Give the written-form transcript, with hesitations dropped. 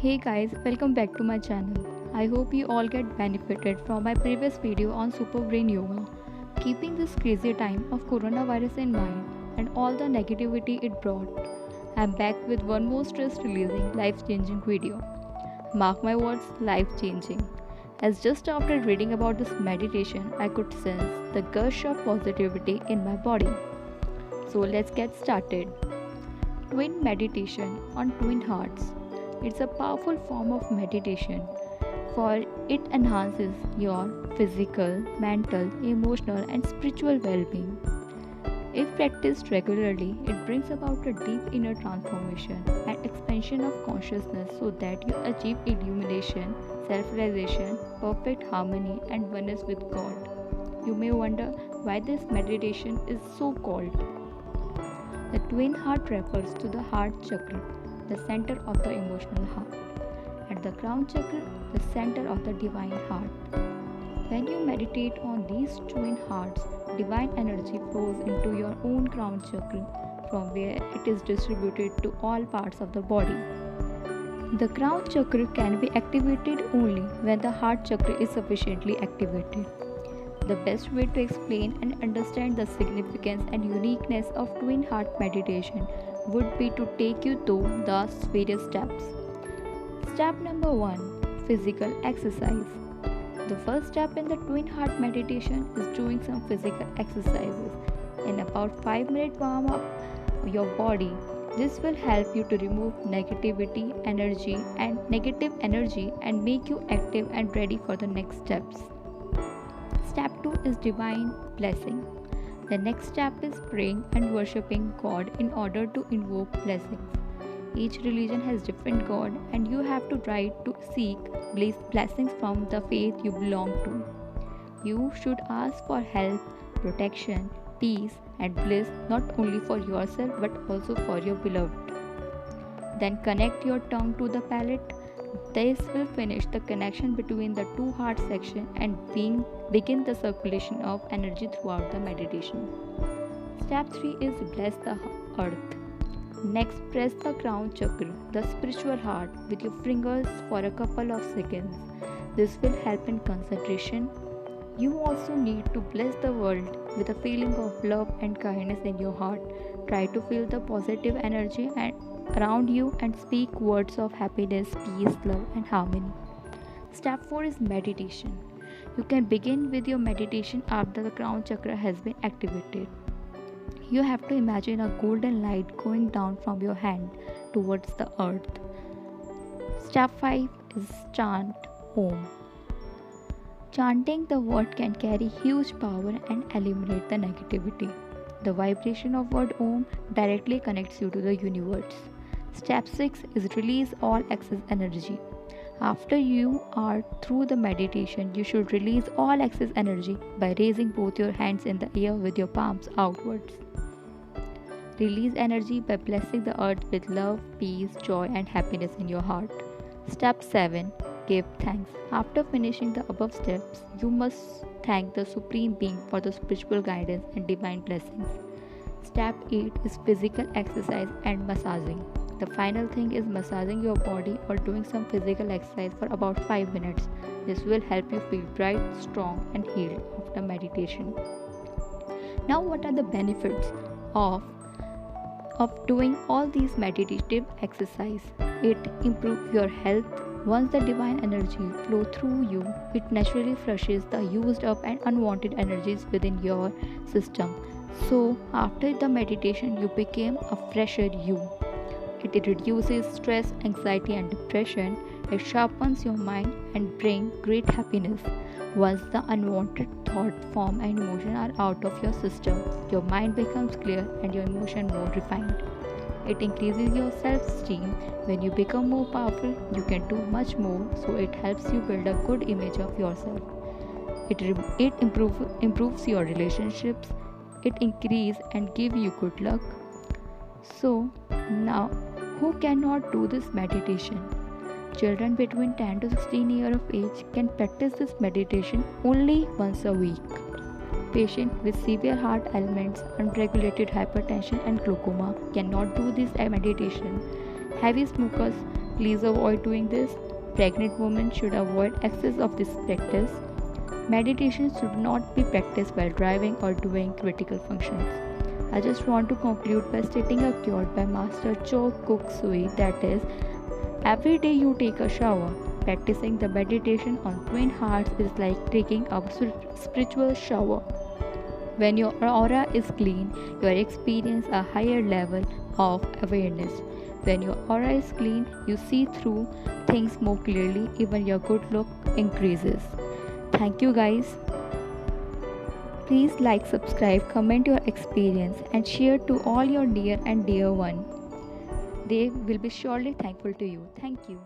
Hey guys, welcome back to my channel. I hope you all get benefited from my previous video on Super Brain Yoga. Keeping this crazy time of coronavirus in mind and all the negativity it brought, I'm back with one more stress releasing, life changing video. Mark my words, life changing. As just after reading about this meditation, I could sense the gush of positivity in my body. So let's get started. Twin meditation on twin hearts. It's a powerful form of meditation, for it enhances your physical, mental, emotional, and spiritual well being. If practiced regularly, it brings about a deep inner transformation and expansion of consciousness so that you achieve illumination, self realization, perfect harmony, and oneness with God. You may wonder why this meditation is so called. The twin heart refers to the heart chakra, the center of the emotional heart, and the crown chakra, the center of the divine heart. When you meditate on these twin hearts, divine energy flows into your own crown chakra, from where it is distributed to all parts of the body. The crown chakra can be activated only when the heart chakra is sufficiently activated. The best way to explain and understand the significance and uniqueness of twin heart meditation would be to take you through the various steps. Step number 1, Physical exercise. The first step in the twin heart meditation is doing some physical exercises. In about 5 minutes warm up your body. This will help you to remove negative energy and make you active and ready for the next steps. Step 2 is divine blessing. The next step is praying and worshipping God in order to invoke blessings. Each religion has different God and you have to try to seek blessings from the faith you belong to. You should ask for help, protection, peace and bliss not only for yourself but also for your beloved. Then connect your tongue to the palate. This will finish the connection between the two heart sections and begin the circulation of energy throughout the meditation. Step 3 is bless the earth. Next, press the crown chakra, the spiritual heart, with your fingers for a couple of seconds. This will help in concentration. You also need to bless the world with a feeling of love and kindness in your heart. Try to feel the positive energy around you and speak words of happiness, peace, love, and harmony. Step 4 is meditation. You can begin with your meditation after the crown chakra has been activated. You have to imagine a golden light going down from your hand towards the earth. Step 5 is chant Om. Chanting the word can carry huge power and eliminate the negativity. The vibration of word Om directly connects you to the universe. Step 6 is release all excess energy. After you are through the meditation, you should release all excess energy by raising both your hands in the air with your palms outwards. Release energy by blessing the earth with love, peace, joy, and happiness in your heart. Step 7. Give thanks. After finishing the above steps, you must thank the Supreme Being for the spiritual guidance and divine blessings. Step 8 is physical exercise and massaging. The final thing is massaging your body or doing some physical exercise for about 5 minutes. This will help you feel bright, strong, and healed after meditation. Now, what are the benefits of doing all these meditative exercise? It improves your health. Once the divine energy flows through you, it naturally flushes the used up and unwanted energies within your system. So, after the meditation, you became a fresher you. It reduces stress, anxiety, and depression. It sharpens your mind and brings great happiness. Once the unwanted thought, form, and emotion are out of your system, your mind becomes clear and your emotion more refined. It increases your self-esteem. When you become more powerful, you can do much more, so it helps you build a good image of yourself. It improves your relationships. It increases and gives you good luck. So, now, who cannot do this meditation? Children between 10 to 16 years of age can practice this meditation only once a week. Patients with severe heart ailments, unregulated hypertension and glaucoma cannot do this meditation. Heavy smokers Please avoid doing this. Pregnant women should avoid excess of this practice. Meditation should not be practiced while driving or doing critical functions. I just want to conclude by stating a quote by Master Cho Kuk Sui, that is, every day you take a shower. Practicing the meditation on Twin Hearts is like taking a spiritual shower. When your aura is clean, you experience a higher level of awareness. When your aura is clean, you see through things more clearly, even your good look increases. Thank you guys. Please like, subscribe, comment your experience and share to all your near and dear one. They will be surely thankful to you. Thank you.